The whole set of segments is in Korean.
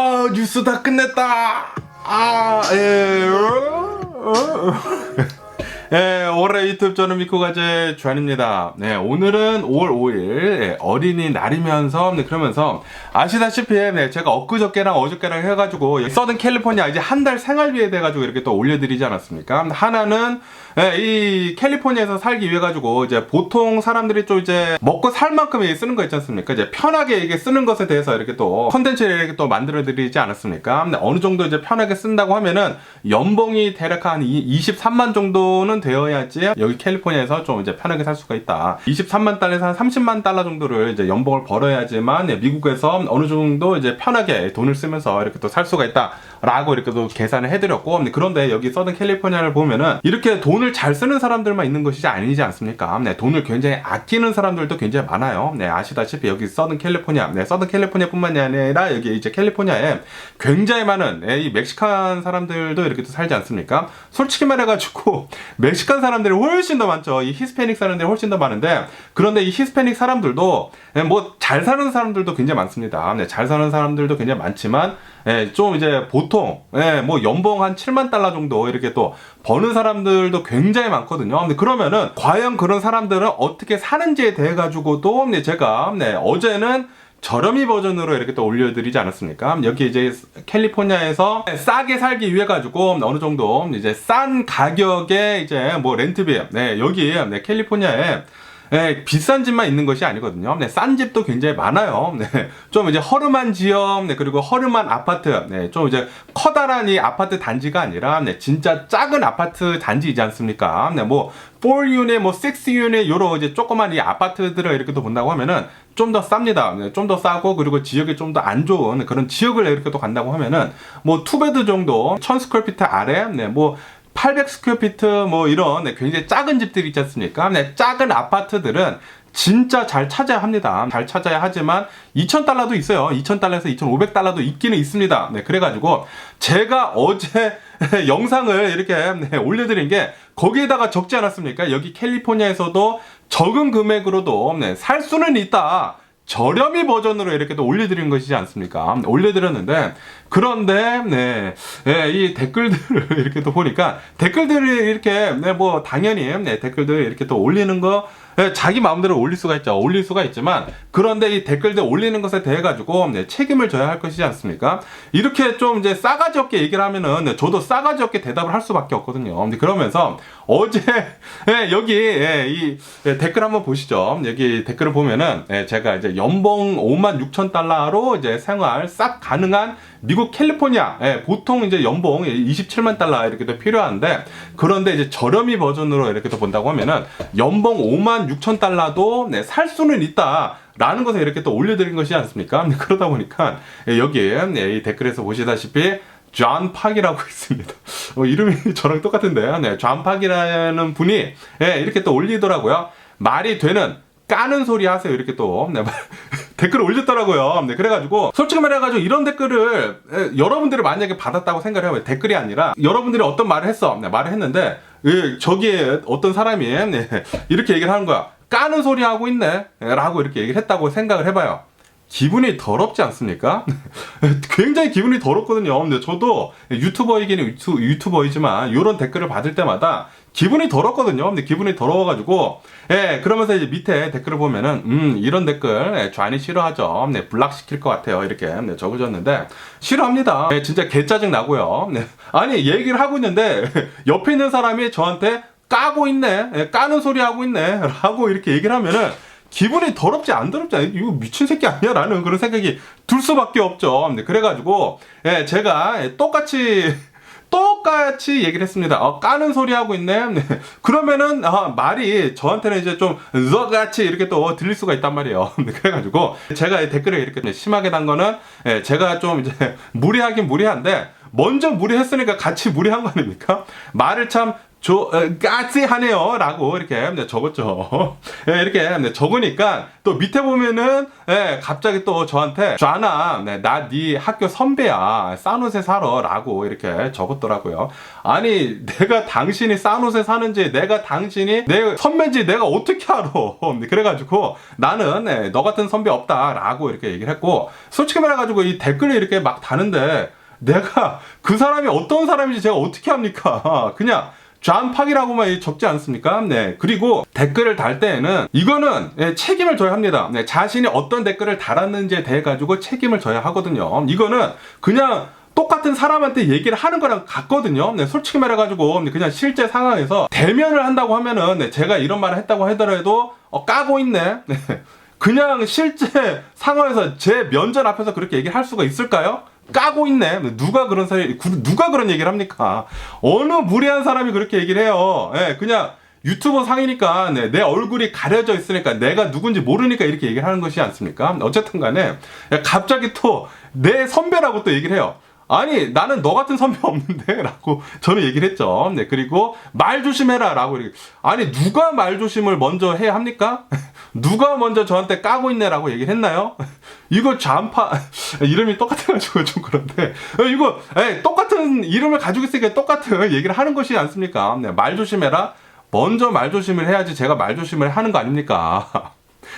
아, 뉴스 다 끝냈다. 아, 예. 예, 올해 유튜브 저는 미코가제 주한입니다. 네, 오늘은 5월 5일 어린이날이면서 그러면서 아시다시피 제가 엊그저께랑 어저께랑 해가지고 서든 캘리포니아 이제 한 달 생활비에 대해가지고 이렇게 또 올려드리지 않았습니까? 하나는 이 캘리포니아에서 살기 위해 가지고 이제 보통 사람들이 좀 이제 먹고 살 만큼 쓰는 거 있지 않습니까? 이제 편하게 이게 쓰는 것에 대해서 이렇게 또 컨텐츠를 이렇게 또 만들어 드리지 않았습니까? 근데 어느 정도 이제 편하게 쓴다고 하면은 연봉이 대략 한 23만 정도는 되어야지 여기 캘리포니아에서 좀 이제 편하게 살 수가 있다. 23만 달러에서 한 30만 달러 정도를 이제 연봉을 벌어야지만 미국에서 어느 정도 이제 편하게 돈을 쓰면서 이렇게 또 살 수가 있다. 라고 이렇게 또 계산을 해드렸고, 그런데 여기 서든 캘리포니아를 보면은 이렇게 돈을 잘 쓰는 사람들만 있는 것이 아니지 않습니까? 네, 돈을 굉장히 아끼는 사람들도 굉장히 많아요. 네, 아시다시피 여기 서든 캘리포니아, 서든 캘리포니아뿐만이 아니라 여기 이제 캘리포니아에 굉장히 많은 이 멕시칸 사람들도 이렇게 또 살지 않습니까? 솔직히 말해가지고 멕시칸 사람들이 훨씬 더 많죠. 이 히스패닉 사람들이 훨씬 더 많은데, 그런데 이 히스패닉 사람들도 뭐 잘 사는 사람들도 굉장히 많습니다. 네, 잘 사는 사람들도 굉장히 많지만 좀 이제 보통 뭐 연봉 한 7만 달러 정도 이렇게 또 버는 사람들도 굉장히 많거든요. 근데 그러면은 과연 그런 사람들은 어떻게 사는지에 대해 가지고도 제가 어제는 저렴이 버전으로 이렇게 또 올려드리지 않았습니까? 여기 이제 캘리포니아에서 싸게 살기 위해 가지고 어느 정도 이제 싼 가격에 이제 뭐 렌트비 여기 캘리포니아에 비싼 집만 있는 것이 아니거든요. 싼 집도 굉장히 많아요. 좀 이제 허름한 지역, 그리고 허름한 아파트, 좀 이제 커다란 이 아파트 단지가 아니라, 진짜 작은 아파트 단지이지 않습니까? 뭐, 4유닛, 뭐, 6유닛, 요런 이제 조그만 이 아파트들을 이렇게 또 본다고 하면은, 좀 더 쌉니다. 좀 더 싸고, 그리고 지역이 좀 더 안 좋은 그런 지역을 이렇게 또 간다고 하면은, 뭐, 2베드 정도, 1000스퀘어피트 아래, 뭐, 800스퀘어피트 뭐 이런 굉장히 작은 집들이 있지 않습니까? 작은 아파트들은 진짜 잘 찾아야 합니다. 잘 찾아야 하지만 2,000달러도 있어요. 2,000달러에서 2,500달러도 있기는 있습니다. 그래가지고 제가 어제 영상을 이렇게 올려드린 게 거기에다가 적지 않았습니까? 여기 캘리포니아에서도 적은 금액으로도 살 수는 있다. 저렴이 버전으로 이렇게 또 올려드린 것이지 않습니까? 올려드렸는데, 그런데, 이 댓글들을 이렇게 또 보니까, 댓글들을 이렇게, 뭐, 당연히, 댓글들 이렇게 또 올리는 거, 자기 마음대로 올릴 수가 있죠. 올릴 수가 있지만, 그런데 이 댓글들 올리는 것에 대해 가지고, 책임을 져야 할 것이지 않습니까? 이렇게 좀 이제 싸가지 없게 얘기를 하면은, 저도 싸가지 없게 대답을 할 수밖에 없거든요. 그러면서, 어제, 여기, 이 댓글 한번 보시죠. 여기 댓글을 보면은, 제가 이제 연봉 56,000달러로 이제 생활 싹 가능한 미국 캘리포니아, 보통 이제 연봉 27만 달러 이렇게 또 필요한데, 그런데 이제 저렴이 버전으로 이렇게 또 본다고 하면은 연봉 56,000달러도 살 수는 있다. 라는 것을 이렇게 또 올려드린 것이지 않습니까? 그러다 보니까 여기에 이 댓글에서 보시다시피 존 팍이라고 있습니다. 이름이 저랑 똑같은데, 존 팍이라는 분이 이렇게 또 올리더라고요. 말이 되는 까는 소리 하세요. 이렇게 또 댓글을 올렸더라고요. 그래가지고 솔직히 말해가지고 이런 댓글을 여러분들이 만약에 받았다고 생각을 해요. 댓글이 아니라 여러분들이 어떤 말을 했어. 말을 했는데 저기에 어떤 사람이 이렇게 얘기를 하는 거야. 까는 소리 하고 있네 라고 이렇게 얘기를 했다고 생각을 해봐요. 기분이 더럽지 않습니까? 굉장히 기분이 더럽거든요. 근데 저도 유튜버이기는 유튜버이지만 이런 댓글을 받을 때마다 기분이 더럽거든요. 근데 기분이 더러워가지고 그러면서 이제 밑에 댓글을 보면은 이런 댓글 좌니 싫어하죠. 블락 시킬 것 같아요. 이렇게 적어줬는데 싫어합니다. 진짜 개짜증 나고요. 아니 얘기를 하고 있는데 옆에 있는 사람이 저한테 까고 있네, 까는 소리 하고 있네 라고 이렇게 얘기를 하면은 기분이 더럽지 안 더럽지 않아요? 이거 미친 새끼 아니야? 라는 그런 생각이 들 수밖에 없죠. 그래가지고 제가 똑같이 얘기를 했습니다. 까는 소리 하고 있네. 그러면은 말이 저한테는 이제 좀 너같이 이렇게 또 들릴 수가 있단 말이에요. 그래가지고 제가 댓글을 이렇게 심하게 단 거는 제가 좀 이제 무리하긴 무리한데 먼저 무리했으니까 같이 무리한 거 아닙니까? 말을 참 까치하네요 라고 이렇게 적었죠. 이렇게 적으니까 또 밑에 보면은 갑자기 또 저한테 쟈나 나 네 학교 선배야 싼 옷에 살아 라고 이렇게 적었더라고요. 아니 내가 당신이 싼 옷에 사는지 내가 당신이 내 선배인지 내가 어떻게 알아. 그래가지고 나는 너 같은 선배 없다 라고 이렇게 얘기를 했고, 솔직히 말해가지고 이 댓글이 이렇게 막 다는데 내가 그 사람이 어떤 사람인지 제가 어떻게 합니까. 그냥 쟈팍이라고만 적지 않습니까? 네. 그리고 댓글을 달 때에는 이거는 책임을 져야 합니다. 네. 자신이 어떤 댓글을 달았는지에 대해 가지고 책임을 져야 하거든요. 이거는 그냥 똑같은 사람한테 얘기를 하는 거랑 같거든요. 네. 솔직히 말해가지고 그냥 실제 상황에서 대면을 한다고 하면은 제가 이런 말을 했다고 하더라도 까고 있네. 네. 그냥 실제 상황에서 제 면전 앞에서 그렇게 얘기를 할 수가 있을까요? 까고 있네. 누가 그런 얘기를 합니까? 어느 무례한 사람이 그렇게 얘기를 해요. 그냥 유튜버 상이니까 내 얼굴이 가려져 있으니까 내가 누군지 모르니까 이렇게 얘기를 하는 것이 않습니까? 어쨌든 간에 갑자기 또 내 선배라고 또 얘기를 해요. 아니 나는 너 같은 선배 없는데 라고 저는 얘기를 했죠. 네. 그리고 말 조심해라 라고 이렇게. 아니 누가 말 조심을 먼저 해야 합니까? 누가 먼저 저한테 까고 있네 라고 얘기를 했나요? 이거 쟈파 이름이 똑같아가지고 좀 그런데 이거 똑같은 이름을 가지고 있으니까 똑같은 얘기를 하는 것이 않습니까? 네. 말 조심해라. 먼저 말 조심을 해야지 제가 말 조심을 하는 거 아닙니까?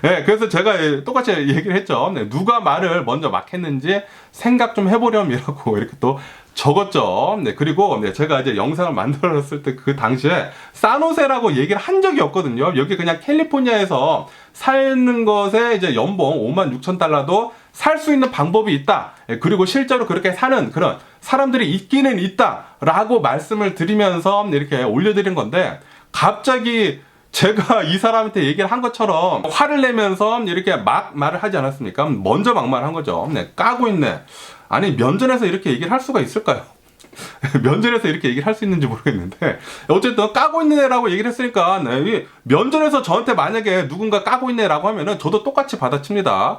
그래서 제가 똑같이 얘기를 했죠. 누가 말을 먼저 막 했는지 생각 좀 해보렴이라고 이렇게 또 적었죠. 그리고 제가 이제 영상을 만들었을 때 그 당시에 산호세라고 얘기를 한 적이 없거든요. 여기 그냥 캘리포니아에서 사는 것에 이제 연봉 56,000달러도 살 수 있는 방법이 있다. 그리고 실제로 그렇게 사는 그런 사람들이 있기는 있다라고 말씀을 드리면서 이렇게 올려드린 건데, 갑자기 제가 이 사람한테 얘기를 한 것처럼 화를 내면서 이렇게 막 말을 하지 않았습니까? 먼저 막말을 한 거죠. 까고 있네. 아니 면전에서 이렇게 얘기를 할 수가 있을까요? 면전에서 이렇게 얘기를 할 수 있는지 모르겠는데 어쨌든 까고 있네 라고 얘기를 했으니까 면전에서 저한테 만약에 누군가 까고 있네 라고 하면은 저도 똑같이 받아칩니다.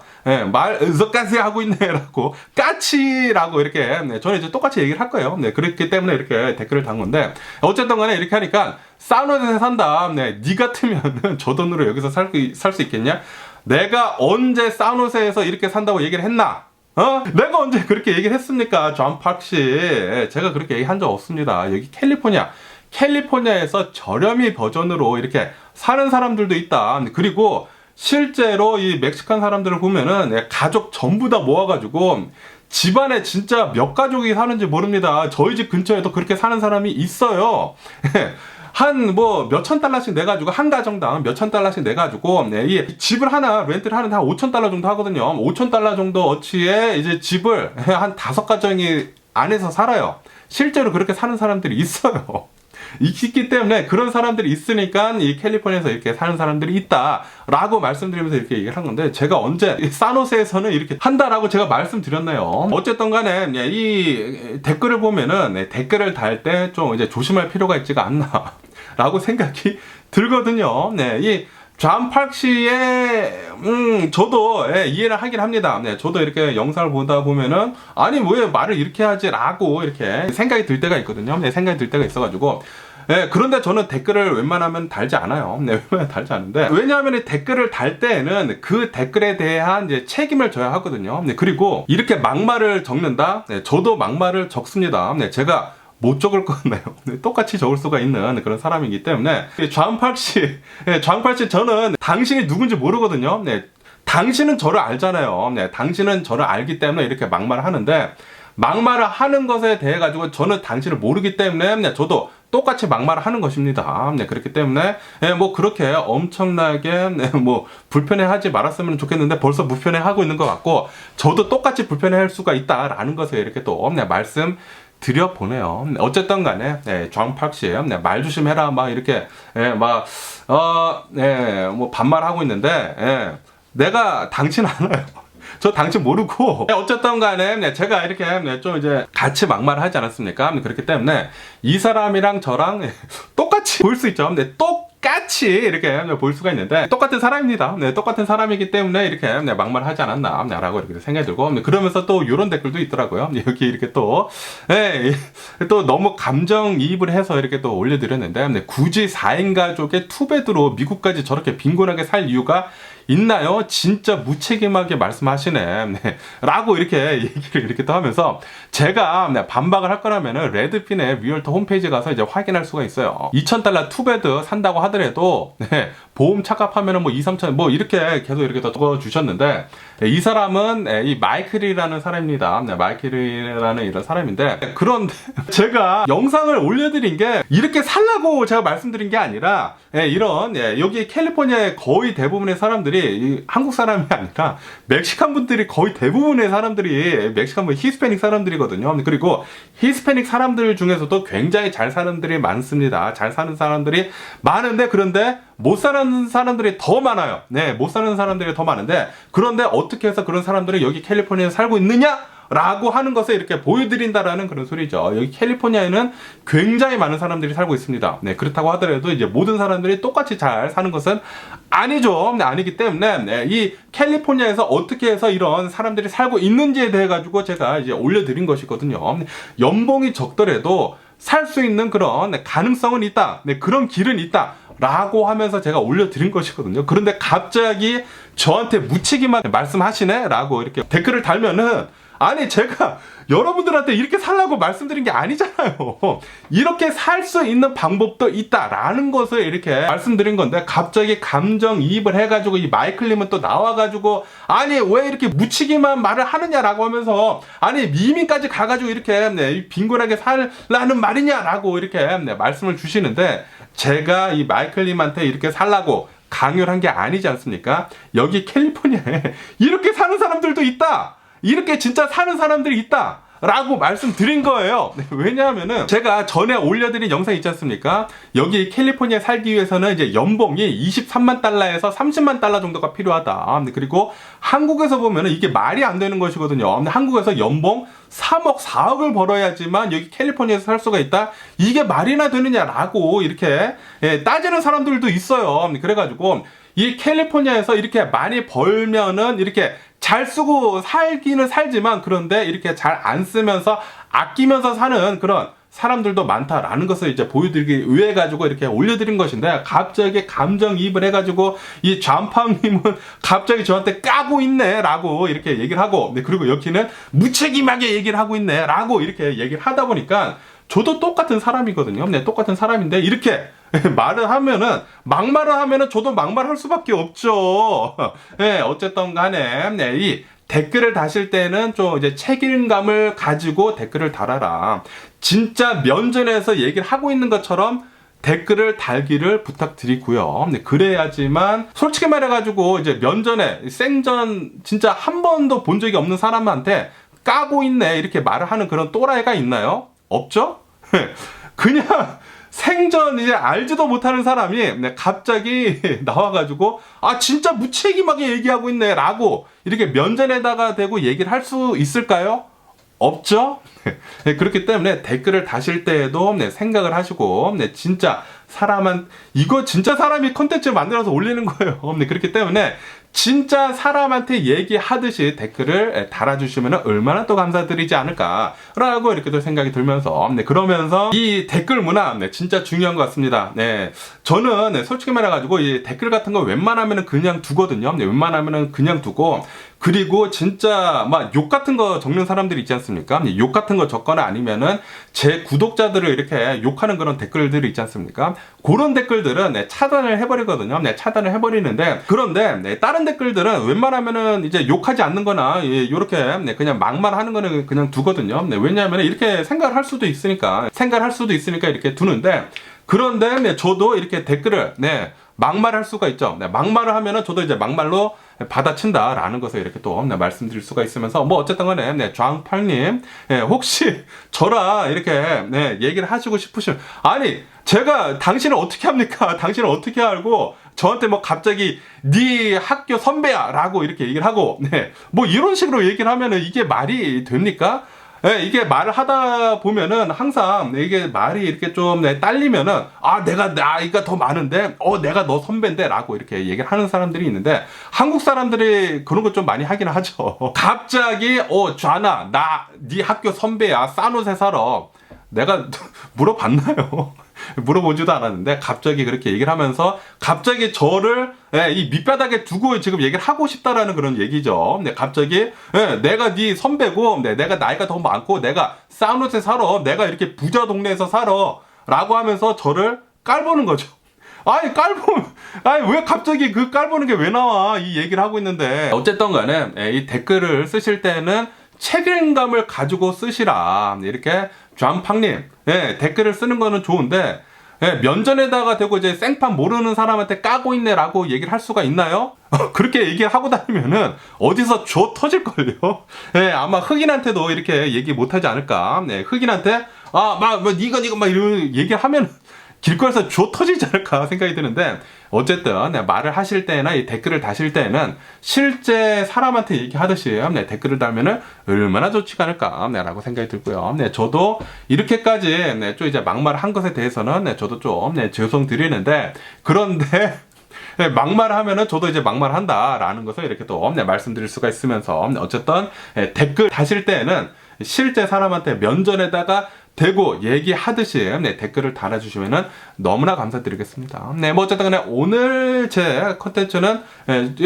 말 까지 하고 있네 라고 까치라고 이렇게 저는 이제 똑같이 얘기를 할 거예요. 그렇기 때문에 이렇게 댓글을 단 건데, 어쨌든 간에 이렇게 하니까 싼 옷에 산다. 네 같으면은 저 돈으로 여기서 살 수 있겠냐? 내가 언제 싼 옷에서 이렇게 산다고 얘기를 했나? 내가 언제 그렇게 얘기를 했습니까? 쟈팍씨. 제가 그렇게 얘기한 적 없습니다. 여기 캘리포니아에서 저렴이 버전으로 이렇게 사는 사람들도 있다. 그리고 실제로 이 멕시칸 사람들을 보면은 가족 전부 다 모아가지고 집안에 진짜 몇 가족이 사는지 모릅니다. 저희 집 근처에도 그렇게 사는 사람이 있어요. 한 몇천 달러씩 내가지고 한 가정당 몇천 달러씩 내가지고 이 집을 하나 렌트를 하는데 한 5,000달러 정도 하거든요. 5,000달러 정도 어치의 이제 집을 한 5가정이 안에서 살아요. 실제로 그렇게 사는 사람들이 있어요. 있기 때문에 그런 사람들이 있으니까 이 캘리포니아에서 이렇게 사는 사람들이 있다라고 말씀드리면서 이렇게 얘기를 한 건데, 제가 언제 산호세에서는 이렇게 한다라고 제가 말씀드렸나요? 어쨌든 간에 이 댓글을 보면은 댓글을 달 때 좀 이제 조심할 필요가 있지가 않나 라고 생각이 들거든요. 이 쟈팍씨의 저도 이해를 하긴 합니다. 저도 이렇게 영상을 보다 보면은 아니 왜 말을 이렇게 하지 라고 이렇게 생각이 들 때가 있거든요. 생각이 들 때가 있어가지고 그런데 저는 댓글을 웬만하면 달지 않아요. 웬만하면 달지 않은데, 왜냐하면 댓글을 달 때에는 그 댓글에 대한 이제 책임을 져야 하거든요. 그리고 이렇게 막말을 적는다? 저도 막말을 적습니다. 제가 못 적을 거나요? 똑같이 적을 수가 있는 그런 사람이기 때문에 쟈팍씨 저는 당신이 누군지 모르거든요. 당신은 저를 알잖아요. 당신은 저를 알기 때문에 이렇게 막말을 하는데, 막말을 하는 것에 대해 가지고 저는 당신을 모르기 때문에 저도 똑같이 막말을 하는 것입니다. 그렇기 때문에 그렇게 엄청나게 불편해하지 말았으면 좋겠는데 벌써 불편해하고 있는 것 같고, 저도 똑같이 불편해할 수가 있다라는 것을 이렇게 또 말씀 드려보네요. 어쨌든 간에 쟈팍씨 말 조심해라 막 이렇게 반말하고 있는데 내가 당신 알아요. 저 당신 모르고. 어쨌든 간에 제가 이렇게 좀 이제 같이 막말을 하지 않았습니까? 그렇기 때문에 이 사람이랑 저랑 똑같이 보일 수 있죠. 같이 이렇게 볼 수가 있는데 똑같은 사람입니다. 네, 똑같은 사람이기 때문에 이렇게 막말하지 않았나 라고 이렇게 생각이 들고 그러면서 또 이런 댓글도 있더라고요. 여기 이렇게 또 너무 감정이입을 해서 이렇게 또 올려드렸는데 굳이 4인 가족의 투베드로 미국까지 저렇게 빈곤하게 살 이유가 있나요? 진짜 무책임하게 말씀하시네. 네. 라고 이렇게 얘기를 이렇게 또 하면서 제가 반박을 할 거라면은 레드핀의 리얼터 홈페이지 가서 이제 확인할 수가 있어요. $2,000 투베드 산다고 하더라도 네. 보험 착각하면은 뭐 2, 3천 뭐 이렇게 계속 이렇게 더 적어주셨는데 이 사람은 이 마이클이라는 사람입니다. 네, 마이클이라는 이런 사람인데 그런데 제가 영상을 올려드린 게 이렇게 살라고 제가 말씀드린 게 아니라 이런 여기 캘리포니아의 거의 대부분의 사람들이 한국 사람이 아니라 멕시칸 분들이 거의 대부분의 사람들이 멕시칸 분 히스패닉 사람들이거든요. 그리고 히스패닉 사람들 중에서도 굉장히 잘 사는 사람들이 많습니다. 잘 사는 사람들이 많은데 그런데 못 사는 사람들이 더 많아요. 네, 못 사는 사람들이 더 많은데 그런데 어떻게 해서 그런 사람들이 여기 캘리포니아에 살고 있느냐? 라고 하는 것을 이렇게 보여드린다라는 그런 소리죠. 여기 캘리포니아에는 굉장히 많은 사람들이 살고 있습니다. 네, 그렇다고 하더라도 이제 모든 사람들이 똑같이 잘 사는 것은 아니죠. 네, 아니기 때문에 이 캘리포니아에서 어떻게 해서 이런 사람들이 살고 있는지에 대해 가지고 제가 이제 올려드린 것이거든요. 연봉이 적더라도 살 수 있는 그런 가능성은 있다. 네, 그런 길은 있다. 라고 하면서 제가 올려드린 것이거든요. 그런데 갑자기 저한테 무책임하게 말씀하시네? 라고 이렇게 댓글을 달면은 아니 제가 여러분들한테 이렇게 살라고 말씀드린 게 아니잖아요. 이렇게 살 수 있는 방법도 있다라는 것을 이렇게 말씀드린 건데 갑자기 감정이입을 해가지고 이 마이클님은 또 나와가지고 아니 왜 이렇게 무책임한 말을 하느냐라고 하면서 아니 미민까지 가가지고 이렇게 빈곤하게 살라는 말이냐라고 이렇게 말씀을 주시는데 제가 이 마이클님한테 이렇게 살라고 강요를 한 게 아니지 않습니까? 여기 캘리포니아에 이렇게 사는 사람들도 있다. 이렇게 진짜 사는 사람들이 있다 라고 말씀드린 거예요. 네, 왜냐하면은 제가 전에 올려드린 영상 있지 않습니까? 여기 캘리포니아에 살기 위해서는 이제 연봉이 $23만 달러에서 $30만 달러 정도가 필요하다. 그리고 한국에서 보면은 이게 말이 안 되는 것이거든요. 한국에서 연봉 3억, 4억을 벌어야지만 여기 캘리포니아에서 살 수가 있다? 이게 말이나 되느냐라고 이렇게 따지는 사람들도 있어요. 그래가지고 이 캘리포니아에서 이렇게 많이 벌면은 이렇게 잘 쓰고 살기는 살지만 그런데 이렇게 잘 안 쓰면서 아끼면서 사는 그런 사람들도 많다라는 것을 이제 보여드리기 위해 가지고 이렇게 올려드린 것인데 갑자기 감정이입을 해가지고 이 좌팡님은 갑자기 저한테 까고 있네 라고 이렇게 얘기를 하고 네, 그리고 여기는 무책임하게 얘기를 하고 있네 라고 이렇게 얘기를 하다 보니까 저도 똑같은 사람이거든요. 네, 똑같은 사람인데 이렇게 말을 하면은 막말을 하면은 저도 막말할 수밖에 없죠. 네, 어쨌든 간에 네, 이 댓글을 다실 때는 좀 이제 책임감을 가지고 댓글을 달아라. 진짜 면전에서 얘기를 하고 있는 것처럼 댓글을 달기를 부탁드리고요. 네, 그래야지만 솔직히 말해가지고 이제 면전에 생전 진짜 한 번도 본 적이 없는 사람한테 까고 있네 이렇게 말을 하는 그런 또라이가 있나요? 없죠? 그냥 생전 이제 알지도 못하는 사람이 갑자기 나와가지고 아 진짜 무책임하게 얘기하고 있네 라고 이렇게 면전에다가 대고 얘기를 할 수 있을까요? 없죠? 그렇기 때문에 댓글을 다실 때에도 생각을 하시고 진짜 이거 진짜 사람이 컨텐츠 만들어서 올리는 거예요. 그렇기 때문에 진짜 사람한테 얘기하듯이 댓글을 달아주시면 얼마나 또 감사드리지 않을까라고 이렇게 또 생각이 들면서 그러면서 이 댓글 문화 진짜 중요한 것 같습니다. 네, 저는 솔직히 말해가지고 이 댓글 같은 거 웬만하면 그냥 두거든요. 웬만하면 그냥 두고 그리고 진짜 막 욕 같은 거 적는 사람들 있지 않습니까? 욕 같은 거 적거나 아니면은 제 구독자들을 이렇게 욕하는 그런 댓글들이 있지 않습니까? 그런 댓글들은 차단을 해버리거든요. 차단을 해버리는데 그런데 다른 댓글들은 웬만하면은 이제 욕하지 않는 거나 요렇게 그냥 막말하는 거는 그냥 두거든요. 왜냐하면 이렇게 생각을 할 수도 있으니까 이렇게 두는데 그런데 저도 이렇게 댓글을 막말할 수가 있죠. 막말을 하면은 저도 이제 막말로 받아친다라는 것을 이렇게 또 말씀드릴 수가 있으면서 뭐 어쨌든 간에 좌팡님 혹시 저랑 이렇게 얘기를 하시고 싶으시면 아니 제가 당신을 어떻게 합니까? 당신을 어떻게 알고 저한테 뭐 갑자기 네 학교 선배야 라고 이렇게 얘기를 하고 뭐 이런 식으로 얘기를 하면은 이게 말이 됩니까? 예, 이게 말을 하다 보면은 항상 이게 말이 이렇게 좀 딸리면은 내가 나이가 더 많은데 내가 너 선배인데 라고 이렇게 얘기를 하는 사람들이 있는데 한국 사람들이 그런 거 좀 많이 하긴 하죠. 갑자기 좌나 나 네 학교 선배야 산호세 사러 내가 물어봤나요? 물어보지도 않았는데 갑자기 그렇게 얘기를 하면서 갑자기 저를 이 밑바닥에 두고 지금 얘기를 하고 싶다라는 그런 얘기죠. 갑자기 내가 네 선배고 내가 나이가 더 많고 내가 산호세 사러 내가 이렇게 부자 동네에서 살아 라고 하면서 저를 깔보는 거죠. 왜 갑자기 그 깔보는 게 왜 나와? 이 얘기를 하고 있는데. 어쨌든 간에, 이 댓글을 쓰실 때는 책임감을 가지고 쓰시라. 이렇게, 좌팡님, 댓글을 쓰는 거는 좋은데, 면전에다가 대고 이제 생판 모르는 사람한테 까고 있네라고 얘기를 할 수가 있나요? 그렇게 얘기를 하고 다니면은 어디서 줘 터질걸요? 아마 흑인한테도 이렇게 얘기 못하지 않을까? 흑인한테, 니가 막 이런 얘기를 하면, 길거리에서 줘 터지지 않을까 생각이 드는데 어쨌든 말을 하실 때나 이 댓글을 다실 때는 실제 사람한테 얘기하듯이 댓글을 달면은 얼마나 좋지가 않을까 라고 생각이 들고요. 저도 이렇게까지 좀 이제 막말한 것에 대해서는 저도 좀 죄송드리는데 그런데 막말을 하면은 저도 이제 막말을 한다라는 것을 이렇게 또 말씀드릴 수가 있으면서 어쨌든 댓글 다실 때는 실제 사람한테 면전에다가 대고 얘기하듯이 댓글을 달아주시면은 너무나 감사드리겠습니다. 뭐 어쨌든 간에 오늘 제 컨텐츠는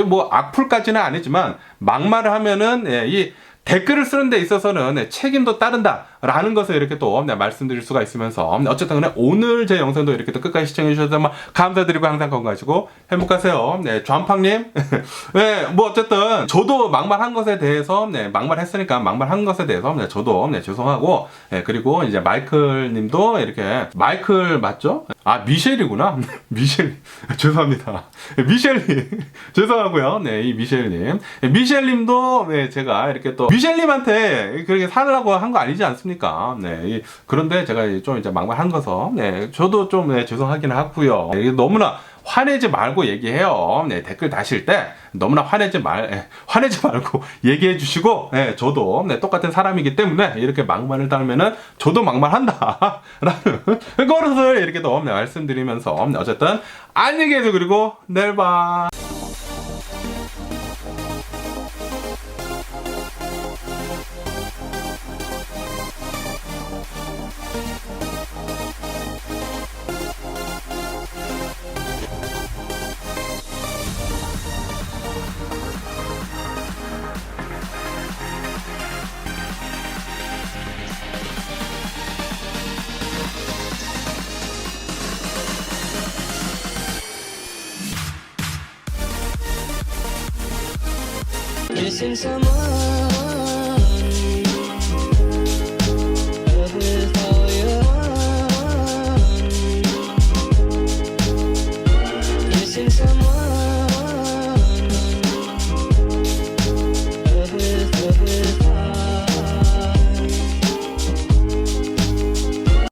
뭐 악플까지는 아니지만 막말을 하면은 이 댓글을 쓰는 데 있어서는 책임도 따른다라는 것을 이렇게 또 말씀드릴 수가 있으면서 어쨌든 간에 오늘 제 영상도 이렇게 또 끝까지 시청해 주셔서 감사드리고 항상 건강하시고 행복하세요. 좌팡님. 뭐 어쨌든 저도 막말한 것에 대해서 막말했으니까 막말한 것에 대해서 저도 죄송하고 그리고 이제 마이클 님도 이렇게 마이클 맞죠? 미셸이구나. 미셸 죄송합니다. 미셸님 죄송하고요. 이 미셸님 미셸님도 제가 이렇게 또 미셸님한테 그렇게 살라고 한 거 아니지 않습니까? 그런데 제가 좀 이제 막말한 거서 저도 좀 죄송하긴 하고요. 너무나 화내지 말고 얘기해요. 댓글 다실 때 너무나 화내지 말고 얘기해 주시고 저도 똑같은 사람이기 때문에 이렇게 막말을 달면은 저도 막말한다 라는 것을 이렇게 또 말씀드리면서 어쨌든 안녕히 계세요. 그리고 내일 봐. Missing someone